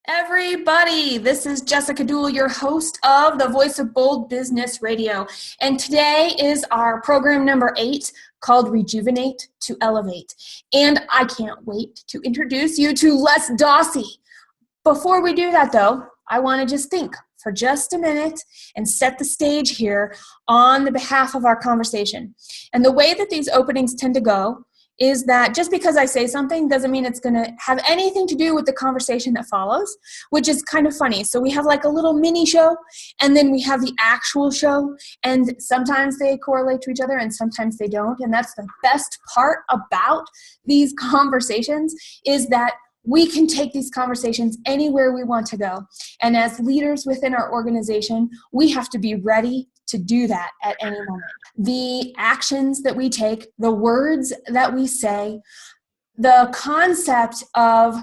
Everybody, this is Jessica Dewell, your host of the Voice of Bold Business Radio. And today is our program number 8 called Rejuvenate to Elevate. And I can't wait to introduce you to Les Dossey. Before we do that though, I want to just think for just a minute and set the stage here on the behalf of our conversation. And the way that these openings tend to go is that just because I say something doesn't mean it's going to have anything to do with the conversation that follows, which is kind of funny. So we have like a little mini show, and then we have the actual show, and sometimes they correlate to each other and sometimes they don't. And that's the best part about these conversations, is that we can take these conversations anywhere we want to go. And as leaders within our organization, we have to be ready to do that at any moment. The actions that we take, the words that we say, the concept of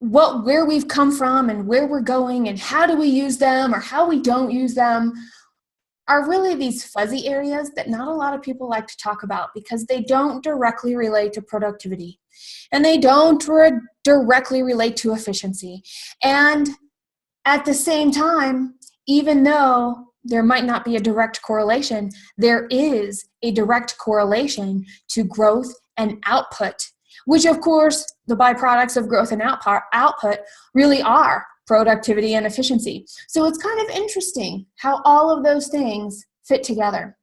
where we've come from and where we're going and how do we use them or how we don't use them are really these fuzzy areas that not a lot of people like to talk about because they don't directly relate to productivity and they don't directly relate to efficiency. And at the same time, even though there might not be a direct correlation, there is a direct correlation to growth and output, which of course the byproducts of growth and output really are productivity and efficiency. So it's kind of interesting how all of those things fit together.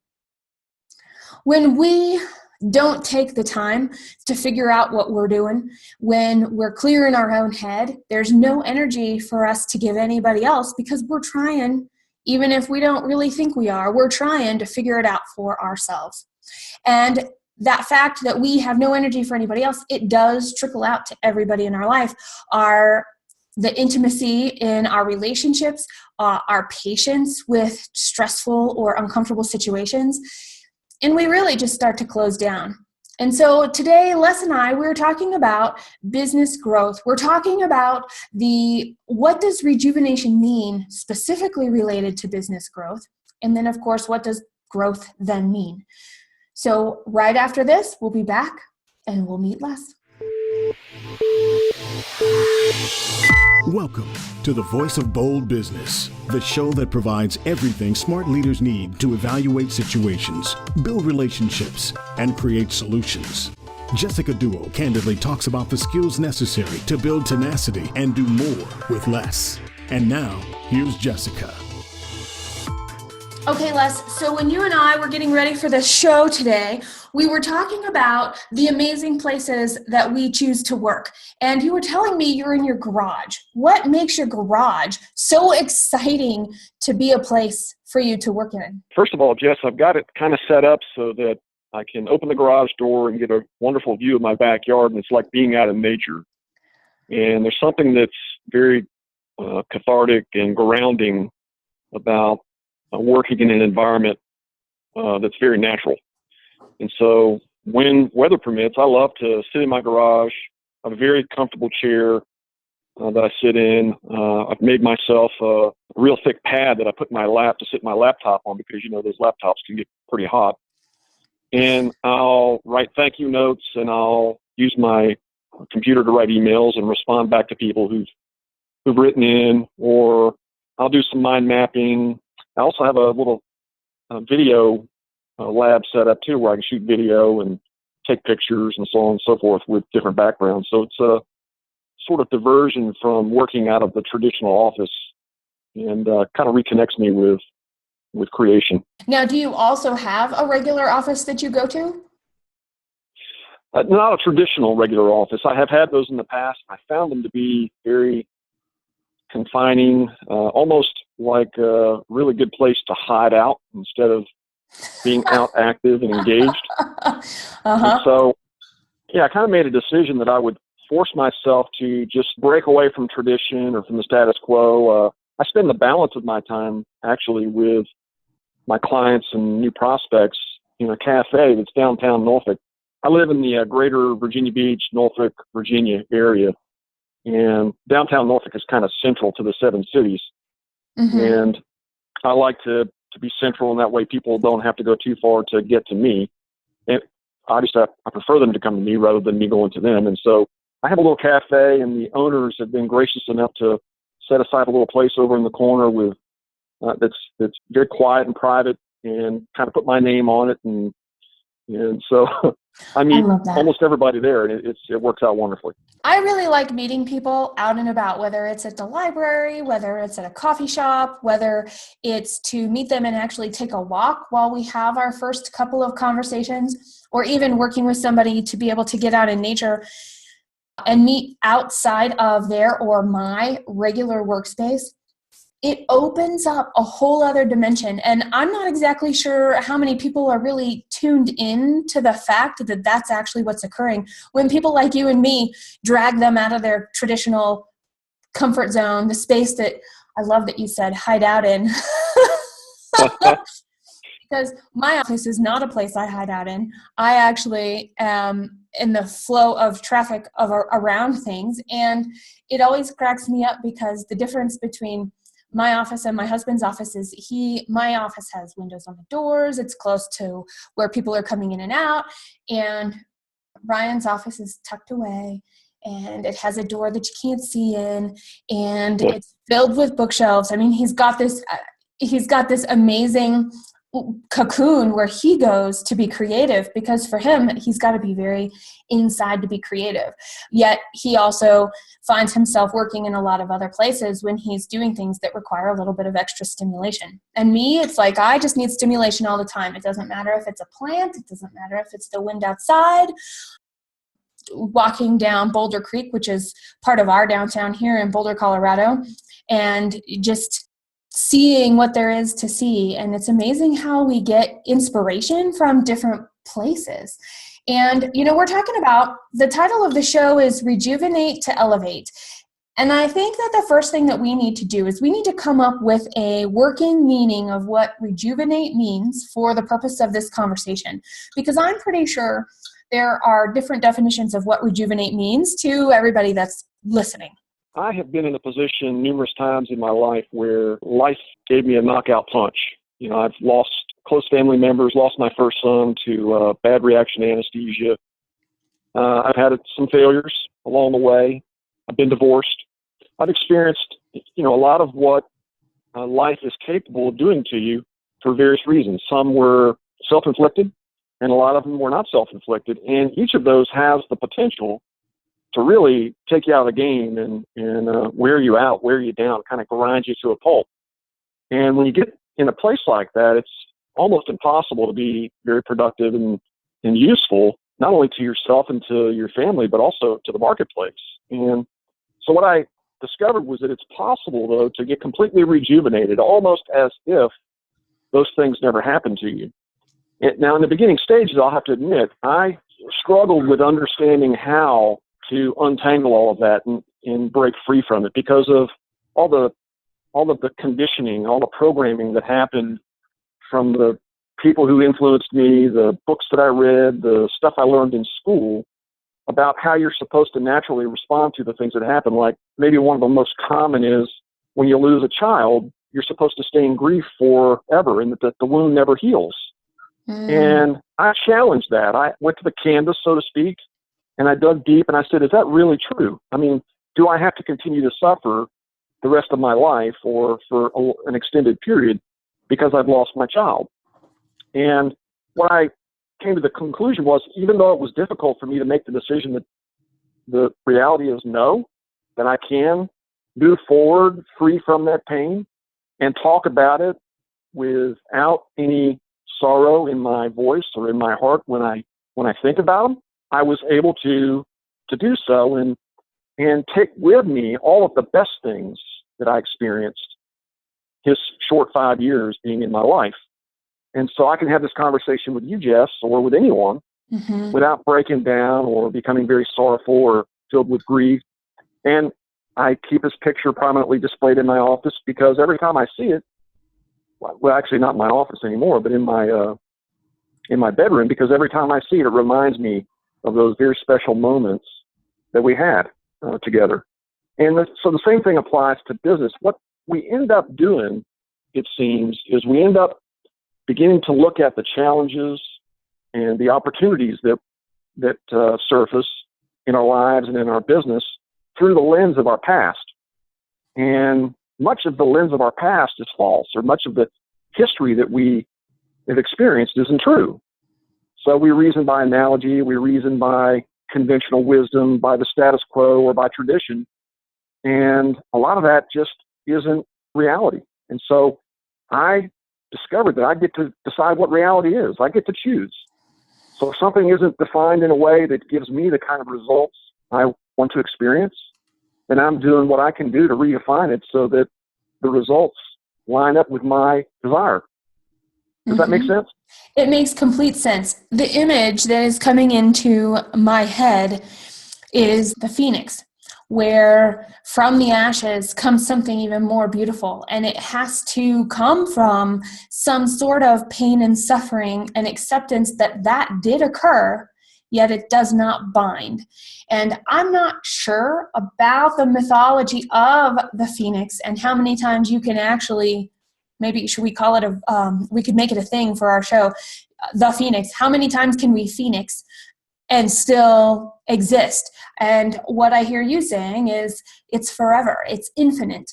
When we don't take the time to figure out what we're doing, when we're clear in our own head, there's no energy for us to give anybody else because we're trying, even if we don't really think we are, we're trying to figure it out for ourselves. And that fact that we have no energy for anybody else, it does trickle out to everybody in our life. The intimacy in our relationships, our patience with stressful or uncomfortable situations, and we really just start to close down. And so today, Les and I, we're talking about business growth. We're talking about what does rejuvenation mean specifically related to business growth? And then, of course, what does growth then mean? So right after this, we'll be back and we'll meet Les. Welcome to the Voice of Bold Business, the show that provides everything smart leaders need to evaluate situations, build relationships, and create solutions. Jessica Dewell candidly talks about the skills necessary to build tenacity and do more with less. And now, here's Jessica. Okay, Les, so when you and I were getting ready for the show today, we were talking about the amazing places that we choose to work. And you were telling me you're in your garage. What makes your garage so exciting to be a place for you to work in? First of all, Jess, I've got it kind of set up so that I can open the garage door and get a wonderful view of my backyard, and it's like being out in nature. And there's something that's very cathartic and grounding about working in an environment that's very natural. And so when weather permits, I love to sit in my garage. I have a very comfortable chair that I sit in. I've made myself a real thick pad that I put in my lap to sit my laptop on because, you know, those laptops can get pretty hot. And I'll write thank you notes, and I'll use my computer to write emails and respond back to people who've written in, or I'll do some mind mapping. I also have a little video lab set up too, where I can shoot video and take pictures and so on and so forth with different backgrounds. So it's a sort of diversion from working out of the traditional office, and kind of reconnects me with creation. Now, do you also have a regular office that you go to? Not a traditional regular office. I have had those in the past. I found them to be very confining, almost like a really good place to hide out instead of being out active and engaged. And so, yeah, I kind of made a decision that I would force myself to just break away from tradition or from the status quo. I spend the balance of my time actually with my clients and new prospects in a cafe that's downtown Norfolk. I live in the greater Virginia Beach, Norfolk, Virginia area. And downtown Norfolk is kind of central to the 7 cities. Mm-hmm. And I like to be central, and that way people don't have to go too far to get to me. And obviously I prefer them to come to me rather than me going to them. And so I have a little cafe, and the owners have been gracious enough to set aside a little place over in the corner with that's very quiet and private, and kind of put my name on it, and so I I meet love that. almost everybody there, and it works out wonderfully. I really like meeting people out and about, whether it's at the library, whether it's at a coffee shop, whether it's to meet them and actually take a walk while we have our first couple of conversations, or even working with somebody to be able to get out in nature and meet outside of their or my regular workspace. It opens up a whole other dimension. And I'm not exactly sure how many people are really tuned in to the fact that that's actually what's occurring when people like you and me drag them out of their traditional comfort zone, the space that I love that you said hide out in. Because my office is not a place I hide out in. I actually am in the flow of traffic around things. And it always cracks me up because the difference between my office and my husband's office is my office has windows on the doors. It's close to where people are coming in and out. And Ryan's office is tucked away, and it has a door that you can't see in, and it's filled with bookshelves. I mean, he's got this amazing cocoon where he goes to be creative, because for him, he's got to be very inside to be creative. Yet he also finds himself working in a lot of other places when he's doing things that require a little bit of extra stimulation. And me, it's like I just need stimulation all the time. It doesn't matter if it's a plant. It doesn't matter if it's the wind outside. Walking down Boulder Creek, which is part of our downtown here in Boulder, Colorado, and just seeing what there is to see. And it's amazing how we get inspiration from different places. And, we're talking about, the title of the show is Rejuvenate to Elevate. And I think that the first thing that we need to do is we need to come up with a working meaning of what rejuvenate means for the purpose of this conversation. Because I'm pretty sure there are different definitions of what rejuvenate means to everybody that's listening. I have been in a position numerous times in my life where life gave me a knockout punch. I've lost close family members, lost my first son to bad reaction anesthesia. I've had some failures along the way. I've been divorced. I've experienced, a lot of what life is capable of doing to you for various reasons. Some were self-inflicted, and a lot of them were not self-inflicted. And each of those has the potential to really take you out of the game and wear you out, wear you down, kind of grind you to a pulp. And when you get in a place like that, it's almost impossible to be very productive and useful, not only to yourself and to your family, but also to the marketplace. And so what I discovered was that it's possible, though, to get completely rejuvenated, almost as if those things never happened to you. Now, in the beginning stages, I'll have to admit, I struggled with understanding how to untangle all of that and break free from it, because of all of the conditioning, all the programming that happened from the people who influenced me, the books that I read, the stuff I learned in school about how you're supposed to naturally respond to the things that happen. Like maybe one of the most common is when you lose a child, you're supposed to stay in grief forever and that the wound never heals. And I challenged that. I went to the canvas, so to speak, and I dug deep and I said, is that really true? I mean, do I have to continue to suffer the rest of my life or for an extended period because I've lost my child? And what I came to the conclusion was, even though it was difficult for me to make the decision, that the reality is no, that I can move forward free from that pain and talk about it without any sorrow in my voice or in my heart when I think about them. I was able to do so and take with me all of the best things that I experienced his short 5 years being in my life. And so I can have this conversation with you, Jess, or with anyone without breaking down or becoming very sorrowful or filled with grief. And I keep his picture prominently displayed in my office because every time I see it, well, actually not in my office anymore, but in my bedroom, because every time I see it, it reminds me of those very special moments that we had together. And so the same thing applies to business. What we end up doing, it seems, is we end up beginning to look at the challenges and the opportunities that surface in our lives and in our business through the lens of our past. And much of the lens of our past is false, or much of the history that we have experienced isn't true. So we reason by analogy, we reason by conventional wisdom, by the status quo, or by tradition. And a lot of that just isn't reality. And so I discovered that I get to decide what reality is. I get to choose. So if something isn't defined in a way that gives me the kind of results I want to experience, then I'm doing what I can do to redefine it so that the results line up with my desire. Does that make sense? It makes complete sense. The image that is coming into my head is the phoenix, where from the ashes comes something even more beautiful. And it has to come from some sort of pain and suffering and acceptance that that did occur, yet it does not bind. And I'm not sure about the mythology of the phoenix and how many times you can actually, maybe should we call it we could make it a thing for our show, the phoenix. How many times can we phoenix and still exist? And what I hear you saying is it's forever, it's infinite.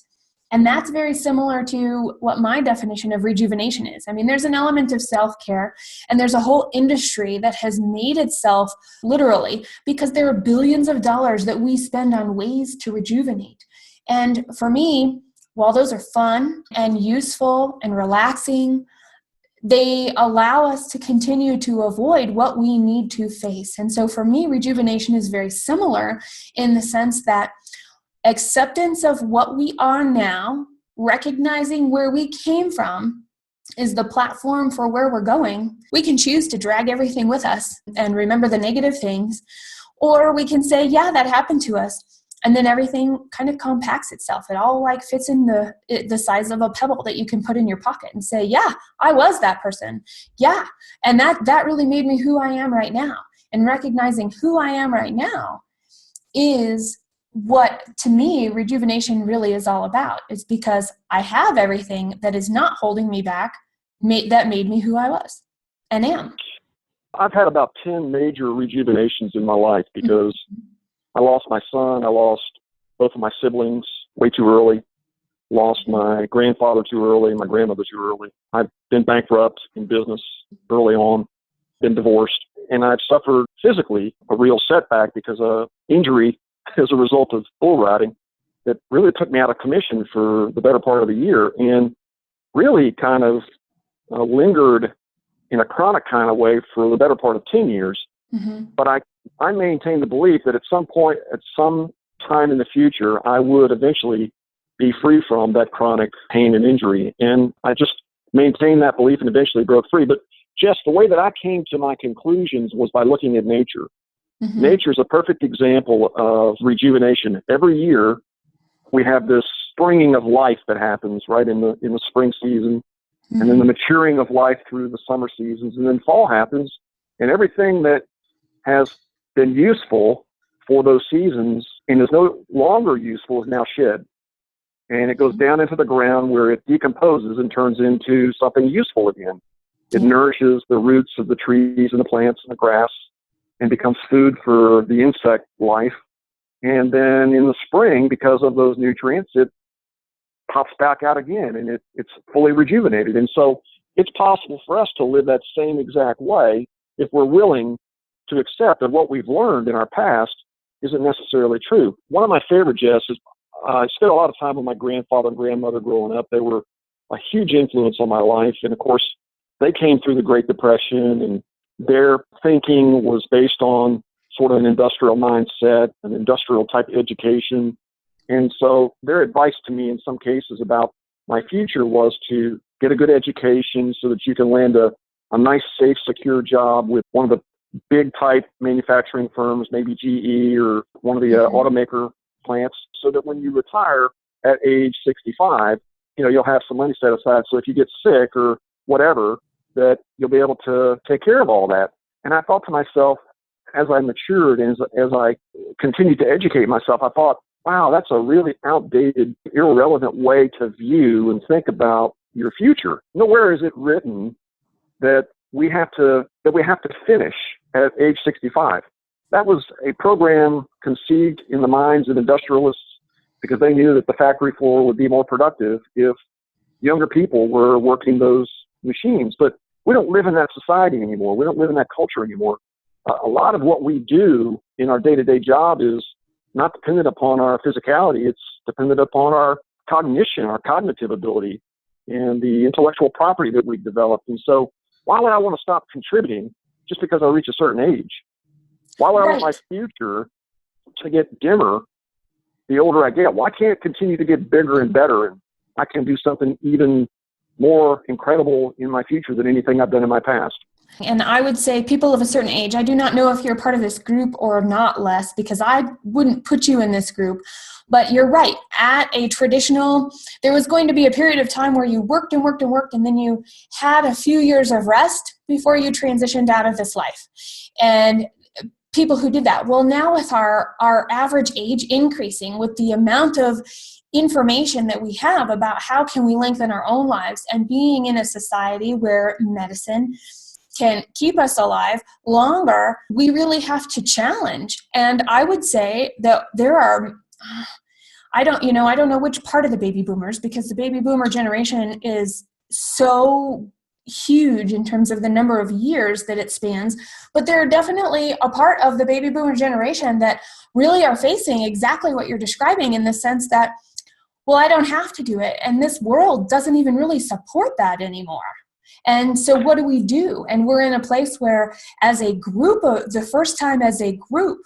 And that's very similar to what my definition of rejuvenation is. I mean, there's an element of self-care, and there's a whole industry that has made itself literally because there are billions of dollars that we spend on ways to rejuvenate. And for me, while those are fun and useful and relaxing, they allow us to continue to avoid what we need to face. And so for me, rejuvenation is very similar in the sense that acceptance of what we are now, recognizing where we came from, is the platform for where we're going. We can choose to drag everything with us and remember the negative things, or we can say, yeah, that happened to us. And then everything kind of compacts itself. It all like fits in the size of a pebble that you can put in your pocket and say, yeah, I was that person. Yeah. And that really made me who I am right now. And recognizing who I am right now is what, to me, rejuvenation really is all about. It's because I have everything that is not holding me back that made me who I was and am. I've had about 10 major rejuvenations in my life because I lost my son, I lost both of my siblings way too early, lost my grandfather too early, my grandmother too early. I've been bankrupt in business early on, been divorced, and I've suffered physically a real setback because of injury as a result of bull riding that really took me out of commission for the better part of the year and really kind of lingered in a chronic kind of way for the better part of 10 years. But I maintain the belief that at some point, at some time in the future, I would eventually be free from that chronic pain and injury. And I just maintained that belief and eventually broke free. But Jess, the way that I came to my conclusions was by looking at nature. Nature is a perfect example of rejuvenation. Every year, we have this springing of life that happens right in the spring season, and then the maturing of life through the summer seasons, and then fall happens, and everything that has been useful for those seasons and is no longer useful is now shed. And it goes down into the ground where it decomposes and turns into something useful again. It nourishes the roots of the trees and the plants and the grass and becomes food for the insect life. And then in the spring, because of those nutrients, it pops back out again and it's fully rejuvenated. And so it's possible for us to live that same exact way if we're willing to accept that what we've learned in our past isn't necessarily true. One of my favorite, Jess, is I spent a lot of time with my grandfather and grandmother growing up. They were a huge influence on my life. And of course, they came through the Great Depression, and their thinking was based on sort of an industrial mindset, an industrial type education. And so their advice to me in some cases about my future was to get a good education so that you can land a nice, safe, secure job with one of the big type manufacturing firms, maybe GE or one of the automaker plants, so that when you retire at age 65, you'll have some money set aside. So if you get sick or whatever, that you'll be able to take care of all that. And I thought to myself, as I matured and as I continued to educate myself, I thought, wow, that's a really outdated, irrelevant way to view and think about your future. Nowhere is it written that we have to finish at age 65. that was a program conceived in the minds of industrialists because they knew that the factory floor would be more productive if younger people were working those machines. But we don't live in that society anymore. We don't live in that culture anymore. A lot of what we do in our day-to-day job is not dependent upon our physicality. It's dependent upon our cognition, our cognitive ability, and the intellectual property that we've developed. And so why would I want to stop contributing just because I reach a certain age? Why would I want my future to get dimmer the older I get? Why can't it continue to get bigger and better, and I can do something even more incredible in my future than anything I've done in my past? And I would say people of a certain age, I do not know if you're part of this group or not, Les, because I wouldn't put you in this group, but you're right. At a traditional, there was going to be a period of time where you worked and worked and worked, and then you had a few years of rest before you transitioned out of this life. And people who did that. Well, now with our average age increasing, with the amount of information that we have about how can we lengthen our own lives, and being in a society where medicine can keep us alive longer, we really have to challenge. And I would say that there are, I don't know which part of the baby boomers, because the baby boomer generation is so huge in terms of the number of years that it spans, but there are definitely a part of the baby boomer generation that really are facing exactly what you're describing, in the sense that, well, I don't have to do it, and this world doesn't even really support that anymore. And so what do? And we're in a place where, as a group, the first time as a group,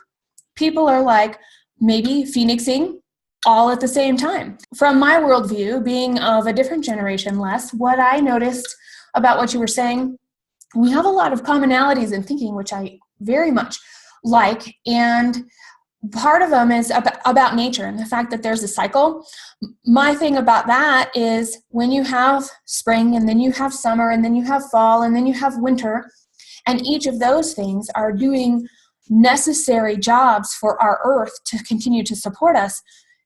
people are like maybe phoenixing all at the same time. From my worldview, being of a different generation, Les, what I noticed about what you were saying, we have a lot of commonalities in thinking, which I very much like. And part of them is about nature and the fact that there's a cycle. My thing about that is, when you have spring, and then you have summer, and then you have fall, and then you have winter, and each of those things are doing necessary jobs for our earth to continue to support us.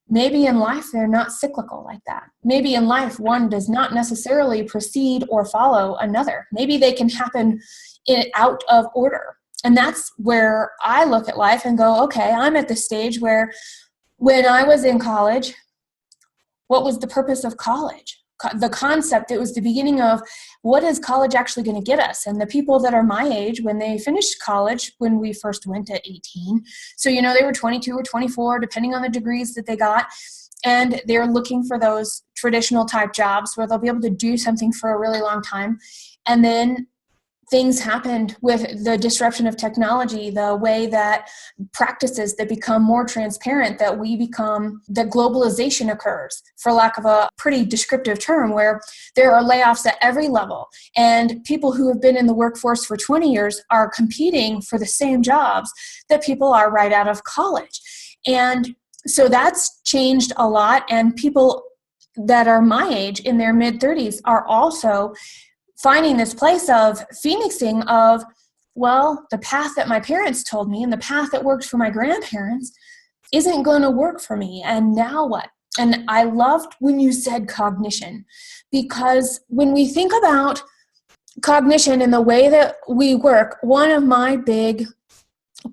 Maybe in life they're not cyclical like that. Maybe in life one does not necessarily precede or follow another. Maybe they can happen out of order. And that's where I look at life and go, okay, I'm at the stage where, when I was in college, what was the purpose of college? The concept, it was the beginning of, what is college actually going to get us? And the people that are my age, when they finished college, when we first went at 18, so, they were 22 or 24, depending on the degrees that they got, and they're looking for those traditional type jobs where they'll be able to do something for a really long time. And then things happened with the disruption of technology, the way that practices that become more transparent, that globalization occurs, for lack of a pretty descriptive term, where there are layoffs at every level. And people who have been in the workforce for 20 years are competing for the same jobs that people are right out of college. And so that's changed a lot. And people that are my age, in their mid-30s, are also finding this place of phoenixing of, well, the path that my parents told me and the path that worked for my grandparents isn't going to work for me. And now what? And I loved when you said cognition, because when we think about cognition and the way that we work, one of my big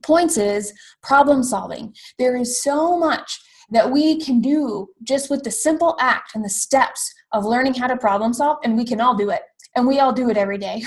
points is problem solving. There is so much that we can do just with the simple act and the steps of learning how to problem solve, and we can all do it. And we all do it every day.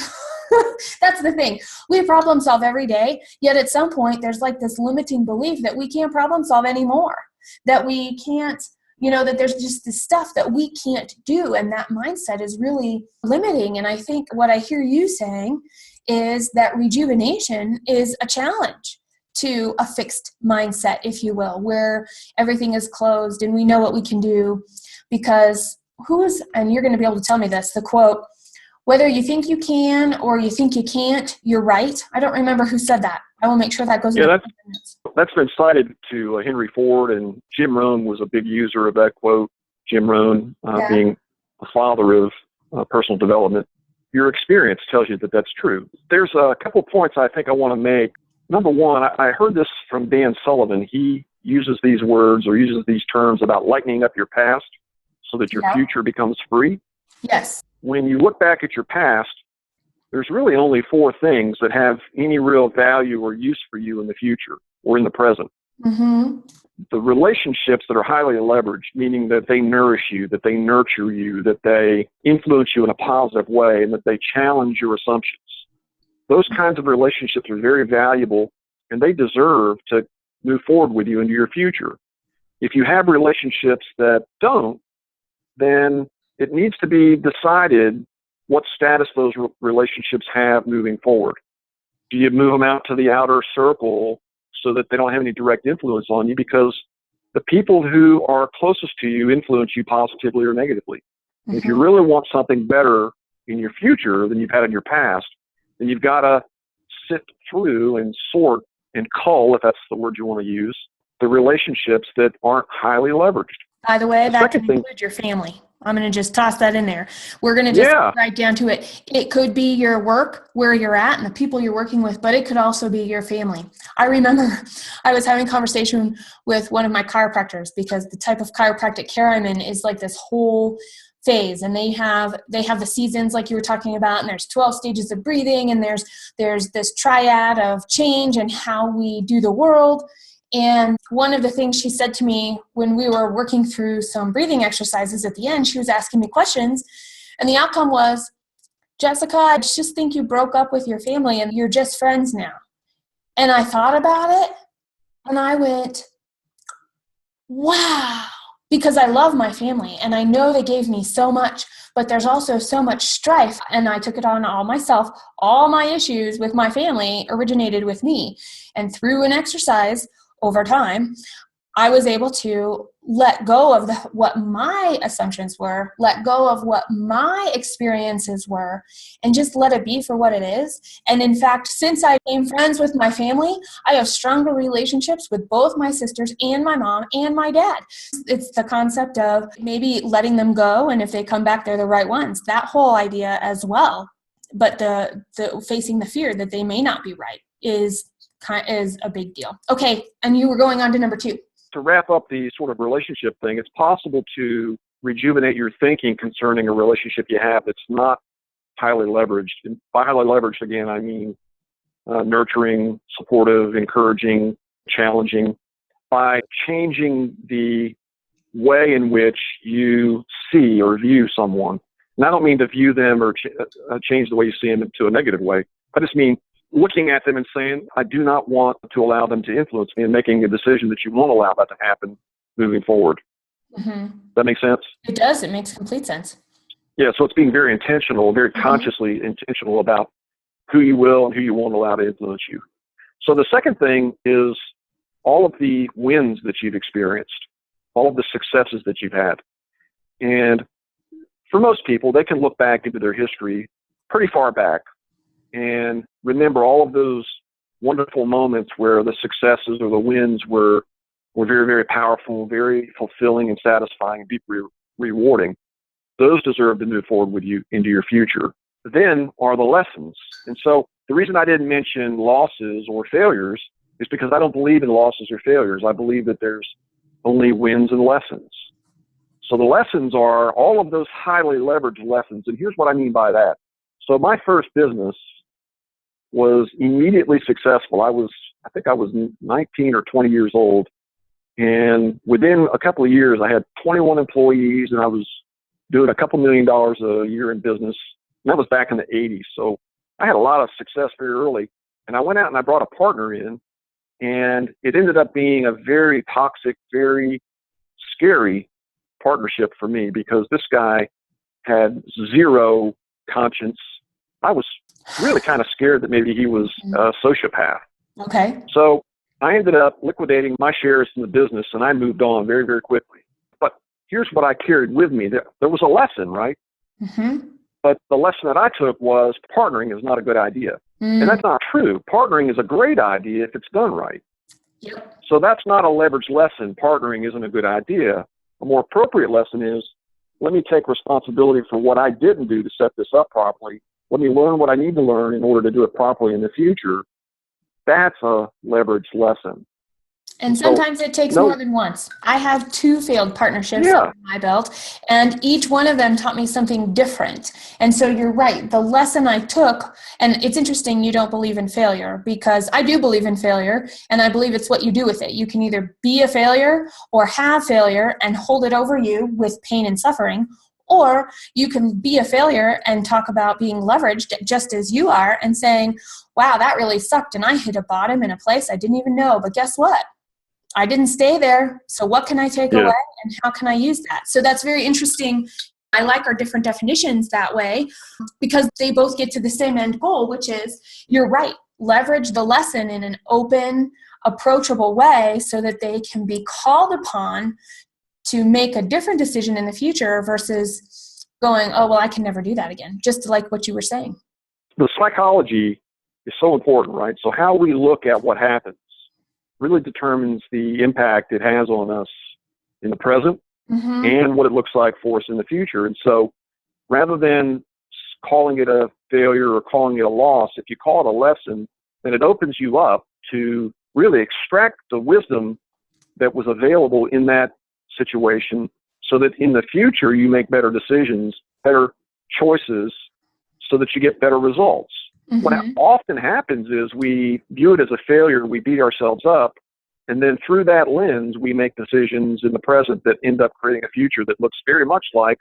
That's the thing. We problem solve every day, yet at some point there's like this limiting belief that we can't problem solve anymore, that we can't, that there's just this stuff that we can't do. And that mindset is really limiting. And I think what I hear you saying is that rejuvenation is a challenge to a fixed mindset, if you will, where everything is closed and we know what we can do. Because and you're going to be able to tell me this, the quote, whether you think you can or you think you can't, you're right. I don't remember who said that. I will make sure that goes in the minutes. That's been cited to Henry Ford, and Jim Rohn was a big user of that quote. Jim Rohn being a father of personal development. Your experience tells you that that's true. There's a couple points I think I want to make. Number one, I heard this from Dan Sullivan. He uses these words or uses these terms about lightening up your past so that your future becomes free. Yes. When you look back at your past, there's really only four things that have any real value or use for you in the future or in the present. Mm-hmm. The relationships that are highly leveraged, meaning that they nourish you, that they nurture you, that they influence you in a positive way, and that they challenge your assumptions. Those kinds of relationships are very valuable, and they deserve to move forward with you into your future. If you have relationships that don't, then it needs to be decided what status those relationships have moving forward. Do you move them out to the outer circle so that they don't have any direct influence on you? Because the people who are closest to you influence you positively or negatively. Mm-hmm. If you really want something better in your future than you've had in your past, then you've got to sift through and sort and cull, if that's the word you want to use, the relationships that aren't highly leveraged. By the way, that can include your family. I'm going to just toss that in there. We're going to just get right down to it. It could be your work, where you're at, and the people you're working with, but it could also be your family. I remember I was having a conversation with one of my chiropractors, because the type of chiropractic care I'm in is like this whole phase, and they have the seasons like you were talking about, and there's 12 stages of breathing, and there's this triad of change and how we do the world. And one of the things she said to me when we were working through some breathing exercises at the end, she was asking me questions, and the outcome was, Jessica, I just think you broke up with your family and you're just friends now. And I thought about it, and I went, wow, because I love my family and I know they gave me so much, but there's also so much strife, and I took it on all myself. All my issues with my family originated with me. And through an exercise over time, I was able to let go of what my assumptions were, let go of what my experiences were, and just let it be for what it is. And in fact, since I became friends with my family, I have stronger relationships with both my sisters and my mom and my dad. It's the concept of maybe letting them go, and if they come back, they're the right ones. That whole idea as well. But the facing the fear that they may not be right is a big deal. Okay, and you were going on to number 2. To wrap up the sort of relationship thing, it's possible to rejuvenate your thinking concerning a relationship you have that's not highly leveraged. And by highly leveraged, again, I mean nurturing, supportive, encouraging, challenging, by changing the way in which you see or view someone. And I don't mean to view them or change the way you see them to a negative way. I just mean looking at them and saying, I do not want to allow them to influence me, and making a decision that you won't allow that to happen moving forward. Mm-hmm. That makes sense? It does. It makes complete sense. Yeah, so it's being very intentional, very consciously intentional about who you will and who you won't allow to influence you. So the second thing is all of the wins that you've experienced, all of the successes that you've had. And for most people, they can look back into their history pretty far back and remember all of those wonderful moments where the successes or the wins were very, very powerful, very fulfilling and satisfying and deeply rewarding. Those deserve to move forward with you into your future. Then are the lessons. And so the reason I didn't mention losses or failures is because I don't believe in losses or failures. I believe that there's only wins and lessons. So the lessons are all of those highly leveraged lessons. And here's what I mean by that. So my first business was immediately successful. I think I was 19 or 20 years old. And within a couple of years, I had 21 employees, and I was doing a couple $1 million a year in business. And that was back in the 80s. So I had a lot of success very early. And I went out and I brought a partner in, and it ended up being a very toxic, very scary partnership for me, because this guy had zero conscience. I was really kind of scared that maybe he was a sociopath. Okay. So I ended up liquidating my shares in the business, and I moved on very, very quickly. But here's what I carried with me. There was a lesson, right? Mm-hmm. But the lesson that I took was partnering is not a good idea. And that's not true. Partnering is a great idea if it's done right. Yep. So that's not a leveraged lesson. Partnering isn't a good idea. A more appropriate lesson is, let me take responsibility for what I didn't do to set this up properly. Let me learn what I need to learn in order to do it properly in the future. That's a leveraged lesson. And So, sometimes it takes no, more than once. I have 2 failed partnerships yeah, under my belt, and each one of them taught me something different. And so you're right. The lesson I took, and it's interesting you don't believe in failure, because I do believe in failure, and I believe it's what you do with it. You can either be a failure or have failure and hold it over you with pain and suffering, or you can be a failure and talk about being leveraged just as you are and saying, wow, that really sucked, and I hit a bottom in a place I didn't even know. But guess what? I didn't stay there. So what can I take yeah, away and how can I use that? So that's very interesting. I like our different definitions that way because they both get to the same end goal, which is, you're right, leverage the lesson in an open, approachable way so that they can be called upon to make a different decision in the future versus going, oh, well, I can never do that again. Just like what you were saying. the psychology is so important, right? So how we look at what happens really determines the impact it has on us in the present Mm-hmm. and what it looks like for us in the future. And so rather than calling it a failure or calling it a loss, if you call it a lesson, then it opens you up to really extract the wisdom that was available in that situation so that in the future you make better decisions, better choices, so that you get better results. What Mm-hmm. often happens is we view it as a failure, we beat ourselves up, and then through that lens, we make decisions in the present that end up creating a future that looks very much like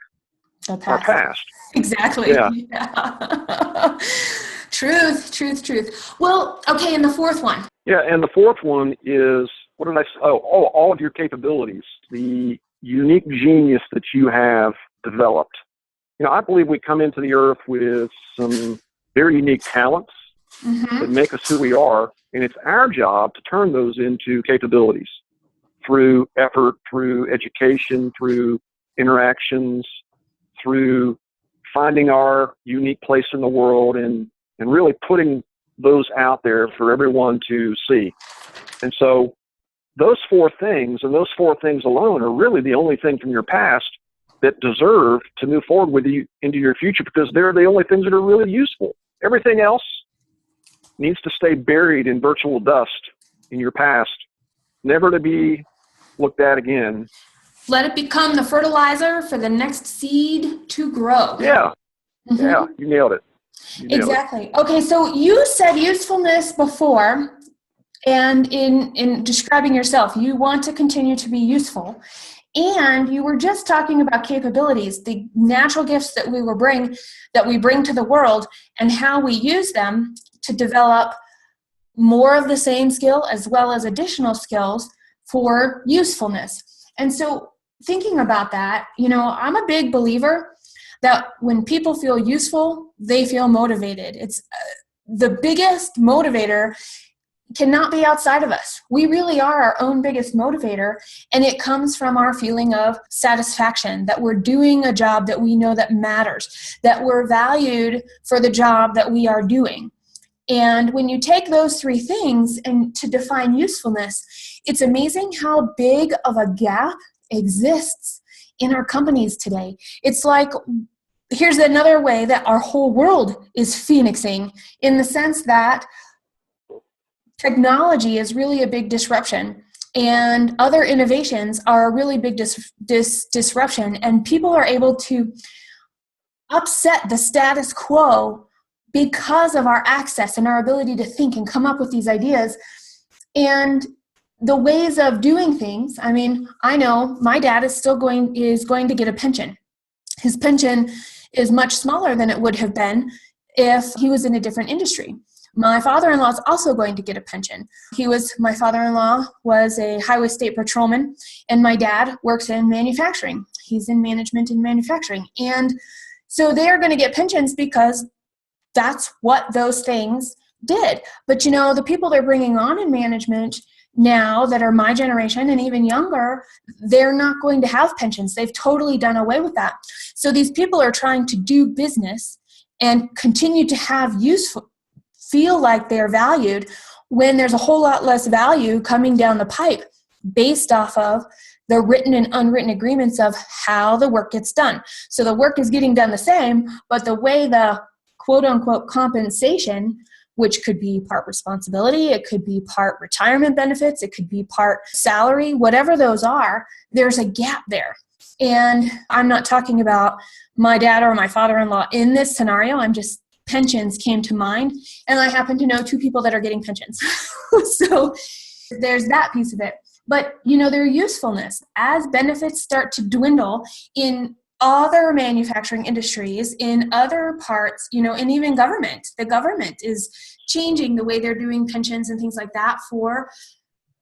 The our past. past. Exactly. Yeah. Yeah. Truth. Well, okay, and the fourth one. Yeah, and the fourth one is, what did I say? All of your capabilities, the unique genius that you have developed. I believe we come into the earth with some very unique talents that Mm-hmm. make us who we are, and it's our job to turn those into capabilities through effort, through education, through interactions, through finding our unique place in the world and really putting those out there for everyone to see. And so those 4 things and those 4 things alone are really the only thing from your past that deserve to move forward with you into your future, because they're the only things that are really useful. Everything else needs to stay buried in virtual dust in your past, never to be looked at again. Let it become the fertilizer for the next seed to grow. Yeah, Mm-hmm. you nailed it. You nailed it. Exactly. Okay, so you said usefulness before, and in describing yourself, you want to continue to be useful. And you were just talking about capabilities, the natural gifts that we bring to the world, and how we use them to develop more of the same skill as well as additional skills for usefulness. And so thinking about that, I'm a big believer that when people feel useful, they feel motivated. It's the biggest motivator cannot be outside of us. We really are our own biggest motivator, and it comes from our feeling of satisfaction, that we're doing a job that we know that matters, that we're valued for the job that we are doing. And when you take those 3 things and to define usefulness, it's amazing how big of a gap exists in our companies today. It's like, here's another way that our whole world is phoenixing, in the sense that technology is really a big disruption, and other innovations are a really big disruption, and people are able to upset the status quo because of our access and our ability to think and come up with these ideas. And the ways of doing things, I know my dad is going to get a pension. His pension is much smaller than it would have been if he was in a different industry. My father-in-law is also going to get a pension. My father-in-law was a highway state patrolman, and my dad works in manufacturing. He's in management in manufacturing. And so they are going to get pensions because that's what those things did. But the people they're bringing on in management now that are my generation and even younger, they're not going to have pensions. They've totally done away with that. So these people are trying to do business and continue to feel like they're valued, when there's a whole lot less value coming down the pipe based off of the written and unwritten agreements of how the work gets done. So the work is getting done the same, but the way the quote unquote compensation which could be part responsibility, it could be part retirement benefits, it could be part salary, whatever those are, there's a gap there. And I'm not talking about my dad or my father-in-law in this scenario. I'm just, pensions came to mind. And I happen to know two people that are getting pensions. So there's that piece of it. But, their usefulness as benefits start to dwindle in other manufacturing industries, in other parts, and even government. The government is changing the way they're doing pensions and things like that for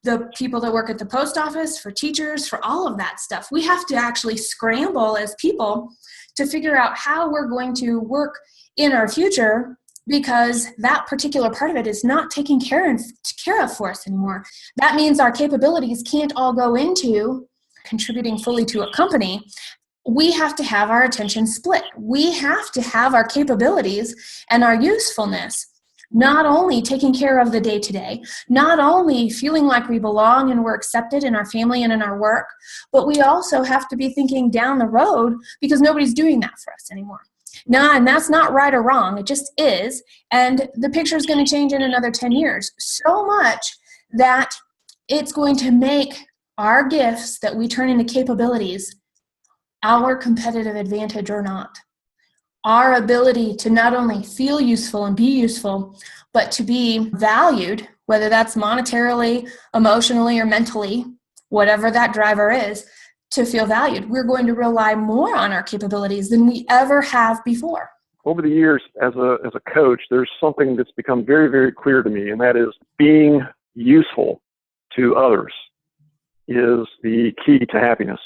the people that work at the post office, for teachers, for all of that stuff. We have to actually scramble as people to figure out how we're going to work in our future, because that particular part of it is not taken care of for us anymore. That means our capabilities can't all go into contributing fully to a company. We have to have our attention split. We have to have our capabilities and our usefulness not only taking care of the day-to-day, not only feeling like we belong and we're accepted in our family and in our work, but we also have to be thinking down the road, because nobody's doing that for us anymore. Now, and that's not right or wrong, it just is. And the picture is going to change in another 10 years so much that it's going to make our gifts that we turn into capabilities our competitive advantage or not. Our ability to not only feel useful and be useful, but to be valued, whether that's monetarily, emotionally, or mentally, whatever that driver is, to feel valued. We're going to rely more on our capabilities than we ever have before. Over the years, as a coach, there's something that's become very, very clear to me, and that is being useful to others is the key to happiness.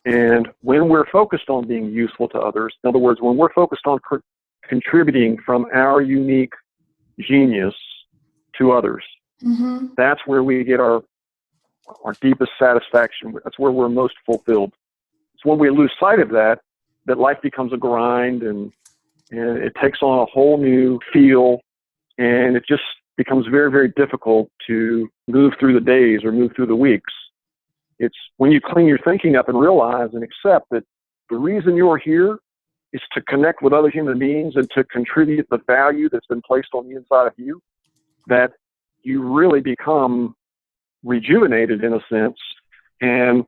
And when we're focused on being useful to others, in other words, when we're focused on contributing from our unique genius to others, that's where we get our deepest satisfaction. That's where we're most fulfilled. It's when we lose sight of that life becomes a grind, and it takes on a whole new feel, and it just becomes very, very difficult to move through the days or move through the weeks. It's when you clean your thinking up and realize and accept that the reason you're here is to connect with other human beings and to contribute the value that's been placed on the inside of you, that you really become rejuvenated in a sense, and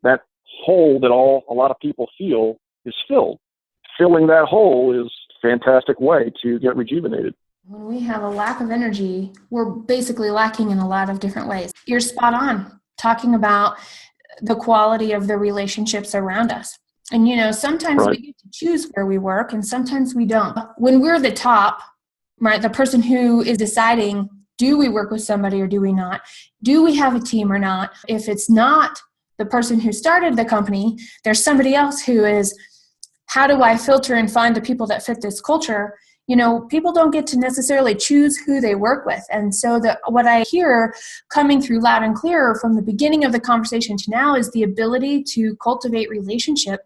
that hole that a lot of people feel is filled. Filling that hole is a fantastic way to get rejuvenated. When we have a lack of energy, we're basically lacking in a lot of different ways. You're spot on, talking about the quality of the relationships around us. And, sometimes Right. we get to choose where we work and sometimes we don't. When we're the top, right, the person who is deciding, do we work with somebody or do we not? Do we have a team or not? If it's not the person who started the company, there's somebody else who is, how do I filter and find the people that fit this culture? People don't get to necessarily choose who they work with. And so what I hear coming through loud and clear from the beginning of the conversation to now is the ability to cultivate relationship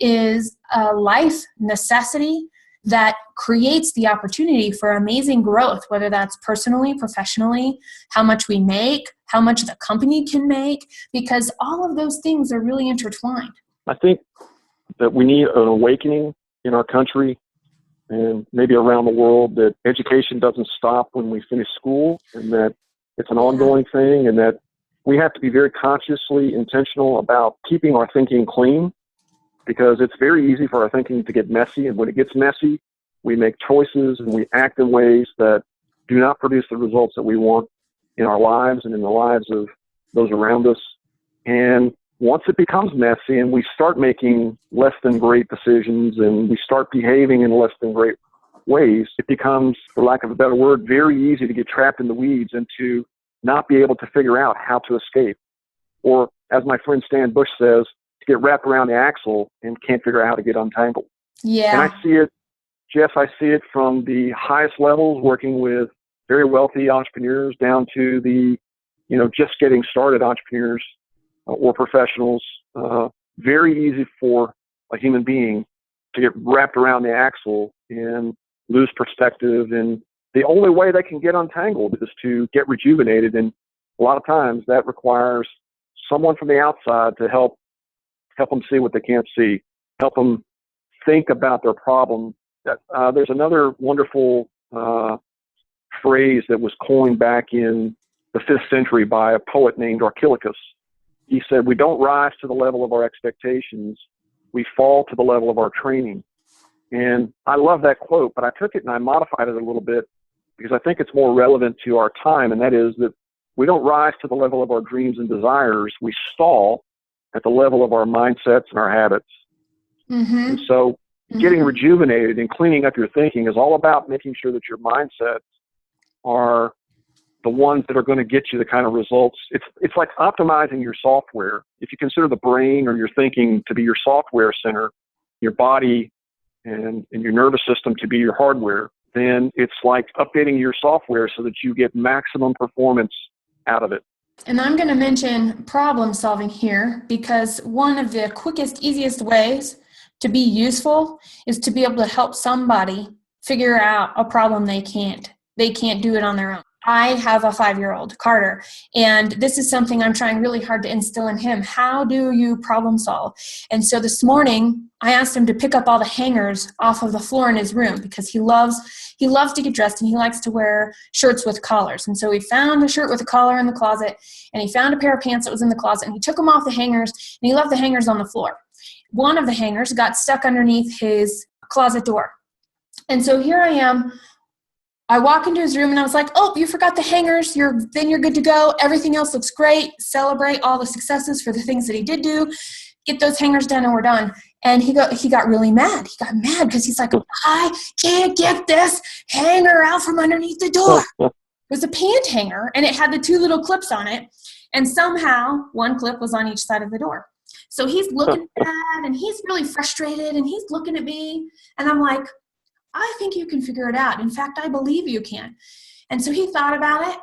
is a life necessity that creates the opportunity for amazing growth, whether that's personally, professionally, how much we make, how much the company can make, because all of those things are really intertwined. I think that we need an awakening in our country and maybe around the world, that education doesn't stop when we finish school, and that it's an ongoing thing, and that we have to be very consciously intentional about keeping our thinking clean, because it's very easy for our thinking to get messy. And when it gets messy, we make choices and we act in ways that do not produce the results that we want in our lives and in the lives of those around us. And once it becomes messy and we start making less than great decisions and we start behaving in less than great ways, it becomes, for lack of a better word, very easy to get trapped in the weeds and to not be able to figure out how to escape. Or, as my friend Stan Bush says, to get wrapped around the axle and can't figure out how to get untangled. Yeah. And I see it, Jeff, I see it from the highest levels, working with very wealthy entrepreneurs down to the, just getting started entrepreneurs or professionals. Very easy for a human being to get wrapped around the axle and lose perspective. And the only way they can get untangled is to get rejuvenated. And a lot of times that requires someone from the outside to help them see what they can't see, help them think about their problem. There's another wonderful phrase that was coined back in the 5th century by a poet named Archilochus. He said, "We don't rise to the level of our expectations. We fall to the level of our training." And I love that quote, but I took it and I modified it a little bit because I think it's more relevant to our time. And that is that we don't rise to the level of our dreams and desires. We stall at the level of our mindsets and our habits. Mm-hmm. And so getting rejuvenated and cleaning up your thinking is all about making sure that your mindsets are the ones that are going to get you the kind of results. It's like optimizing your software. If you consider the brain or your thinking to be your software center, your body and your nervous system to be your hardware, then it's like updating your software so that you get maximum performance out of it. And I'm going to mention problem solving here because one of the quickest, easiest ways to be useful is to be able to help somebody figure out a problem they can't do it on their own. I have a 5-year-old, Carter, and this is something I'm trying really hard to instill in him. How do you problem solve? And so this morning, I asked him to pick up all the hangers off of the floor in his room because he loves to get dressed and he likes to wear shirts with collars. And so he found a shirt with a collar in the closet, and he found a pair of pants that was in the closet, and he took them off the hangers, and he left the hangers on the floor. One of the hangers got stuck underneath his closet door. And so here I am. I walk into his room and I was like, "Oh, you forgot the hangers. Then you're good to go. Everything else looks great. Celebrate all the successes for the things that he did do. Get those hangers done and we're done." And he got really mad. He got mad because he's like, "I can't get this hanger out from underneath the door." It was a pant hanger and it had the 2 little clips on it. And somehow one clip was on each side of the door. So he's looking at that and he's really frustrated and he's looking at me and I'm like, "I think you can figure it out. In fact, I believe you can." And so he thought about it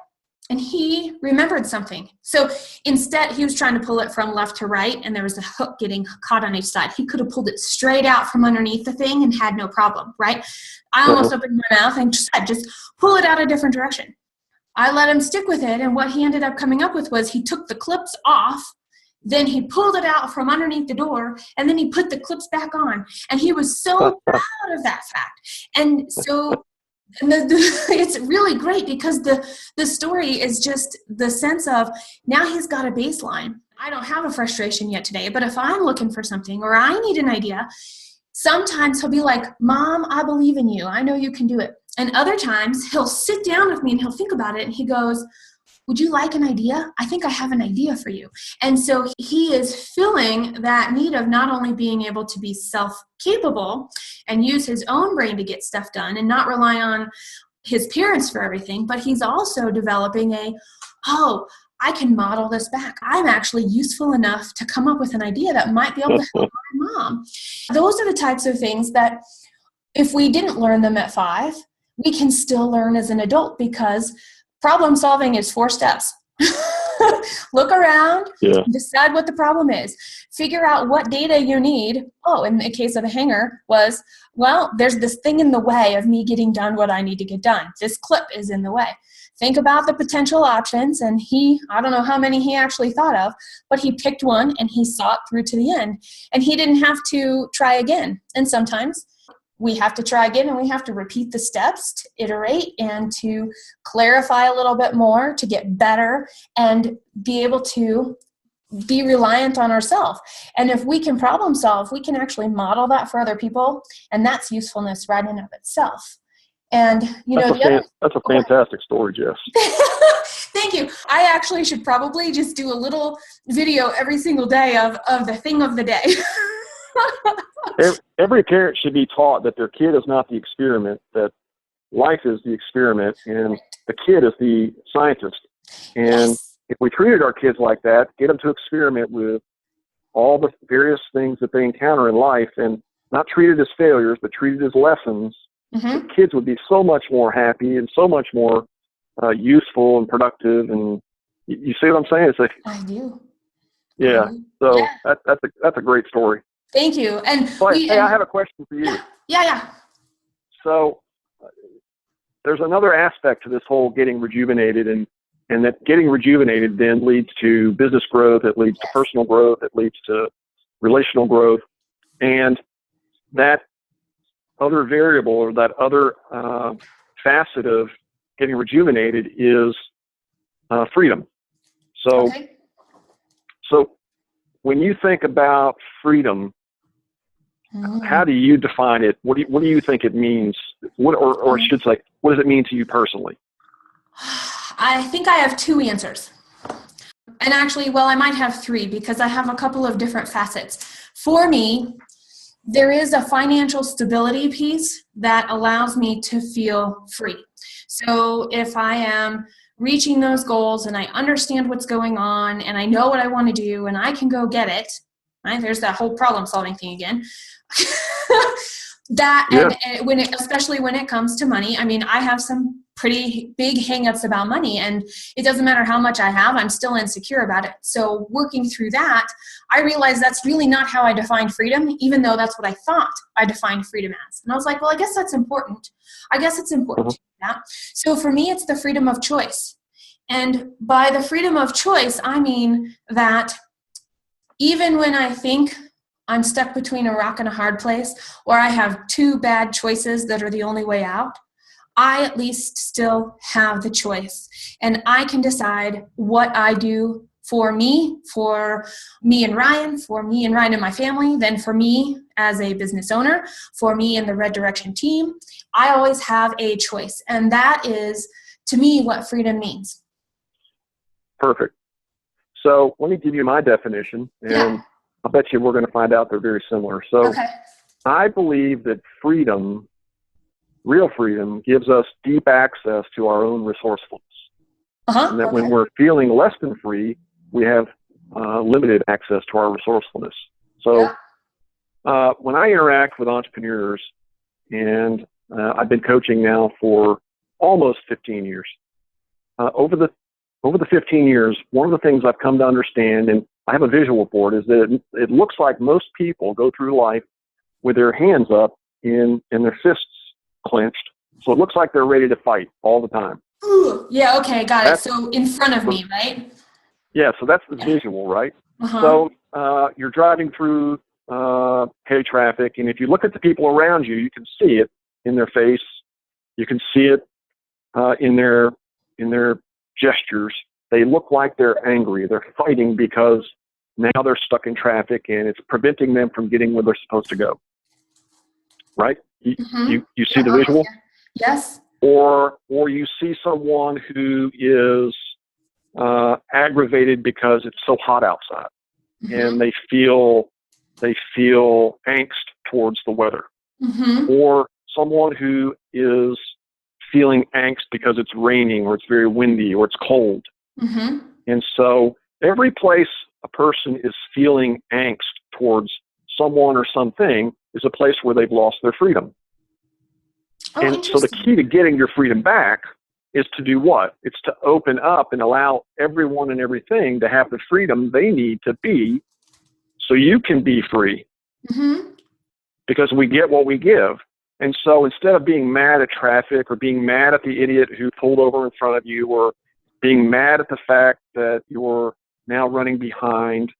and he remembered something. So instead, he was trying to pull it from left to right and there was a hook getting caught on each side. He could have pulled it straight out from underneath the thing and had no problem, right? I almost opened my mouth and just pull it out a different direction. I let him stick with it. And what he ended up coming up with was he took the clips off. Then he pulled it out from underneath the door, and then he put the clips back on. And he was so proud of that fact. And so it's really great because the story is just the sense of now he's got a baseline. I don't have a frustration yet today, but if I'm looking for something or I need an idea, sometimes he'll be like, "Mom, I believe in you. I know you can do it." And other times he'll sit down with me and he'll think about it and he goes, "Would you like an idea? I think I have an idea for you." And so he is filling that need of not only being able to be self-capable and use his own brain to get stuff done and not rely on his parents for everything, but he's also developing I can model this back. I'm actually useful enough to come up with an idea that might be able to help my mom. Those are the types of things that if we didn't learn them at 5, we can still learn as an adult because problem solving is 4 steps. Look around, decide what the problem is, figure out what data you need. Oh, in the case of the hanger was, well, there's this thing in the way of me getting done what I need to get done. This clip is in the way. Think about the potential options, and I don't know how many he actually thought of, but he picked one and he saw it through to the end. And he didn't have to try again. And sometimes we have to try again and we have to repeat the steps to iterate and to clarify a little bit more to get better and be able to be reliant on ourselves. And if we can problem solve, we can actually model that for other people. And that's usefulness right in of itself. And, that's a fantastic story, Jess. Thank you. I actually should probably just do a little video every single day of the thing of the day. Every parent should be taught that their kid is not the experiment, that life is the experiment, and the kid is the scientist. And if we treated our kids like that, get them to experiment with all the various things that they encounter in life and not treat it as failures, but treat it as lessons, the kids would be so much more happy and so much more useful and productive. And you see what I'm saying? It's like, I do. Yeah. So that's a great story. Thank you. And hey, I have a question for you. Yeah. So there's another aspect to this whole getting rejuvenated, and that getting rejuvenated then leads to business growth, it leads to personal growth, it leads to relational growth. And that other variable or that other facet of getting rejuvenated is freedom. So, Okay. so when you think about freedom, how do you define it? What do you think it means? Or I should say, what does it mean to you personally? I think I have two answers. And actually, well, I might have three because I have a couple of different facets. For me, there is a financial stability piece that allows me to feel free. So if I am reaching those goals and I understand what's going on and I know what I want to do and I can go get it, right? There's that whole problem solving thing again. That Yeah. and when it, especially when it comes to money, I mean, I have some pretty big hangups about money, and it doesn't matter how much I have, I'm still insecure about it. So working through that, I realized that's really not how I define freedom, even though that's what I thought I defined freedom as. And I was like, well, I guess that's important. I guess it's important to do that. So for me, it's the freedom of choice. And by the freedom of choice, I mean that even when I think I'm stuck between a rock and a hard place, or I have two bad choices that are the only way out, I at least still have the choice. And I can decide what I do for me and Ryan, for me and Ryan and my family, then for me as a business owner, for me and the Red Direction team. I always have a choice. And that is, to me, what freedom means. Perfect. So let me give you my definition, and Yeah. I bet you we're going to find out they're very similar. So Okay. I believe that freedom, real freedom, gives us deep access to our own resourcefulness. And that when we're feeling less than free, we have limited access to our resourcefulness. So when I interact with entrepreneurs, and I've been coaching now for almost 15 years, over the 15 years, one of the things I've come to understand, and I have a visual board, is that it looks like most people go through life with their hands up and their fists clenched. So it looks like they're ready to fight all the time. Ooh, yeah, okay, got it. So in front of me, right? Yeah, so that's the visual, right? Uh-huh. So you're driving through heavy traffic, and if you look at the people around you, you can see it in their face. You can see it in their gestures. They look like they're angry. They're fighting because now they're stuck in traffic and it's preventing them from getting where they're supposed to go. Right? You see the visual? Yes. Or you see someone who is aggravated because it's so hot outside, and they feel angst towards the weather. Or someone who is feeling angst because it's raining or it's very windy or it's cold. And so every place a person is feeling angst towards someone or something is a place where they've lost their freedom. And so the key to getting your freedom back is to do what? It's to open up and allow everyone and everything to have the freedom they need to be, so you can be free. Because we get what we give. And so instead of being mad at traffic or being mad at the idiot who pulled over in front of you, or being mad at the fact that you're now running behind,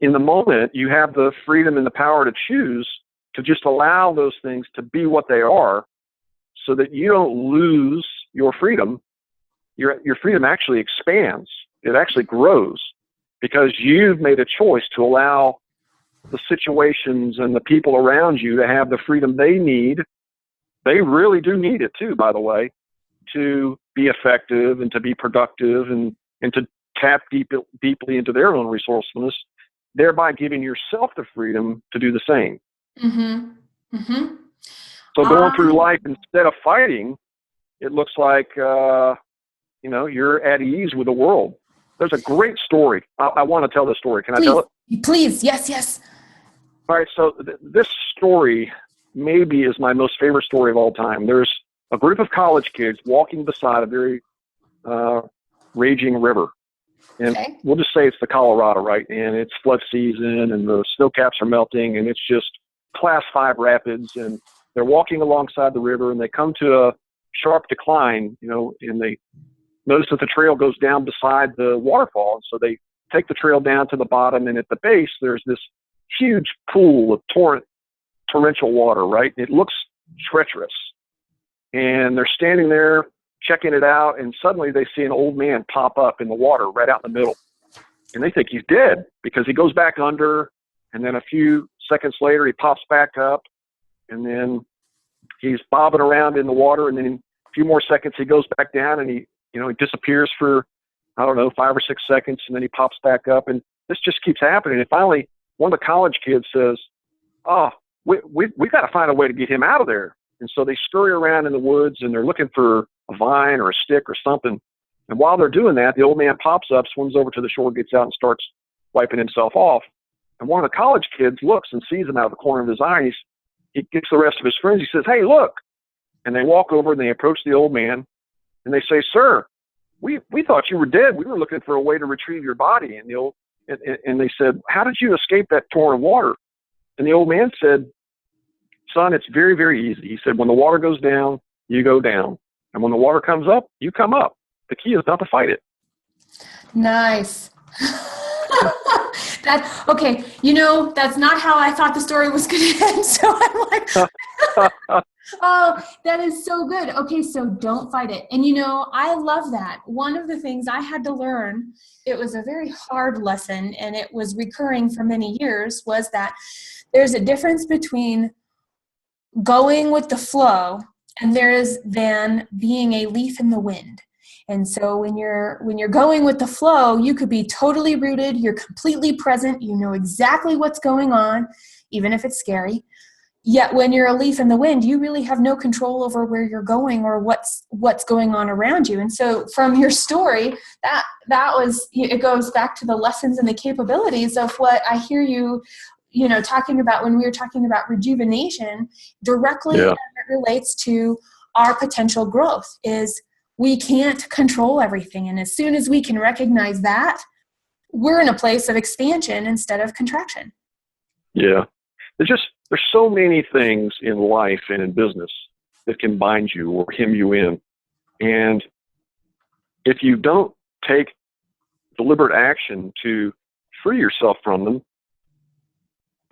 in the moment, you have the freedom and the power to choose to just allow those things to be what they are, so that you don't lose your freedom. Your freedom actually expands. It actually grows because you've made a choice to allow the situations and the people around you to have the freedom they need. They really do need it too, by the way, to be effective and to be productive and to tap deeply into their own resourcefulness, thereby giving yourself the freedom to do the same. So going through life, instead of fighting, it looks like, you're at ease with the world. There's a great story. I want to tell this story. Can I tell it? Please. Yes. All right. So this story maybe is my most favorite story of all time. There's a group of college kids walking beside a very raging river. And we'll just say it's the Colorado, right? And it's flood season and the snow caps are melting and it's just class 5 rapids. And they're walking alongside the river and they come to a sharp decline, and they notice that the trail goes down beside the waterfall. And so they take the trail down to the bottom, and at the base, there's this huge pool of torrential water, right? It looks treacherous. and they're standing there checking it out, and suddenly they see an old man pop up in the water right out in the middle. And they think he's dead because he goes back under, and then a few seconds later he pops back up, and then he's bobbing around in the water, and then in a few more seconds he goes back down, and he disappears for, I don't know, 5 or 6 seconds, and then he pops back up, and this just keeps happening. And finally, one of the college kids says, "Oh, we got to find a way to get him out of there." And so they scurry around in the woods, and they're looking for a vine or a stick or something. And while they're doing that, the old man pops up, swims over to the shore, gets out, and starts wiping himself off. And one of the college kids looks and sees him out of the corner of his eye. And he gets the rest of his friends. He says, "Hey, look." And they walk over and they approach the old man, and they say, "Sir, we thought you were dead. We were looking for a way to retrieve your body." And they said, "How did you escape that torrent of water?" And the old man said, "Son, it's very, very easy." He said, "When the water goes down, you go down. And when the water comes up, you come up. The key is not to fight it." Nice. Okay. That's not how I thought the story was going to end. So I'm like, oh, that is so good. Okay. So don't fight it. And I love that. One of the things I had to learn, it was a very hard lesson, and it was recurring for many years, was that there's a difference between going with the flow and there's then being a leaf in the wind. And so when you're going with the flow, you could be totally rooted, you're completely present, you know exactly what's going on, even if it's scary. Yet when you're a leaf in the wind, you really have no control over where you're going or what's going on around you. And so from your story, that was, it goes back to the lessons and the capabilities of what I hear you talking about when we were talking about rejuvenation directly. Yeah. As it relates to our potential growth is we can't control everything. And as soon as we can recognize that, we're in a place of expansion instead of contraction. Yeah. There's so many things in life and in business that can bind you or hem you in. And if you don't take deliberate action to free yourself from them,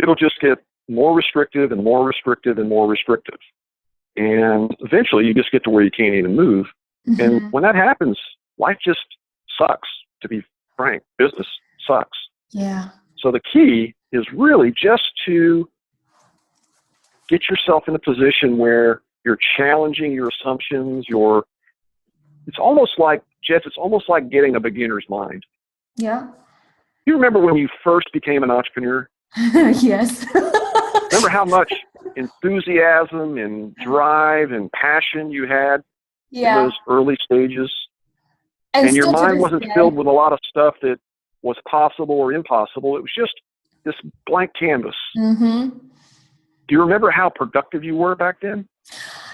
it'll just get more restrictive and more restrictive and more restrictive. And eventually you just get to where you can't even move. Mm-hmm. And when that happens, life just sucks, to be frank. Business sucks. Yeah. So the key is really just to get yourself in a position where you're challenging your assumptions. It's almost like, Jess, it's almost like getting a beginner's mind. Yeah. You remember when you first became an entrepreneur? Yes. Remember how much enthusiasm and drive and passion you had in those early stages? And your mind wasn't filled with a lot of stuff that was possible or impossible. It was just this blank canvas. Mm-hmm. Do you remember how productive you were back then?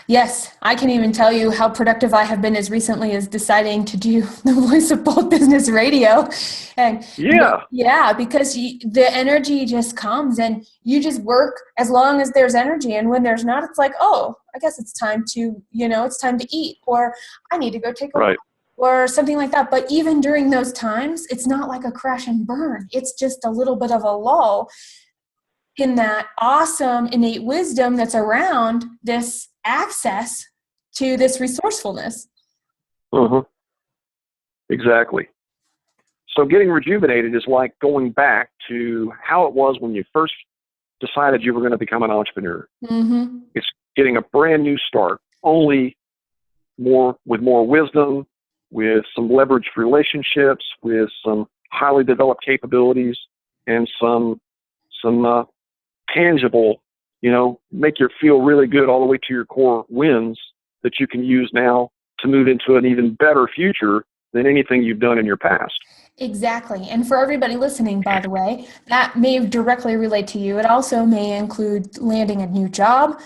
Yes, I can even tell you how productive I have been as recently as deciding to do the Voice of Bold Business Radio. And because the energy just comes and you just work as long as there's energy. And when there's not, it's like, oh, I guess it's time to, it's time to eat, or I need to go take a walk, or something like that. But even during those times, it's not like a crash and burn. It's just a little bit of a lull in that awesome innate wisdom that's around this access to this resourcefulness. Mm-hmm. Exactly. So getting rejuvenated is like going back to how it was when you first decided you were going to become an entrepreneur. Mm-hmm. It's getting a brand new start, only with more wisdom, with some leveraged relationships, with some highly developed capabilities, and some tangible, make you feel really good all the way to your core wins that you can use now to move into an even better future than anything you've done in your past. Exactly. And for everybody listening, by the way, that may directly relate to you. It also may include landing a new job,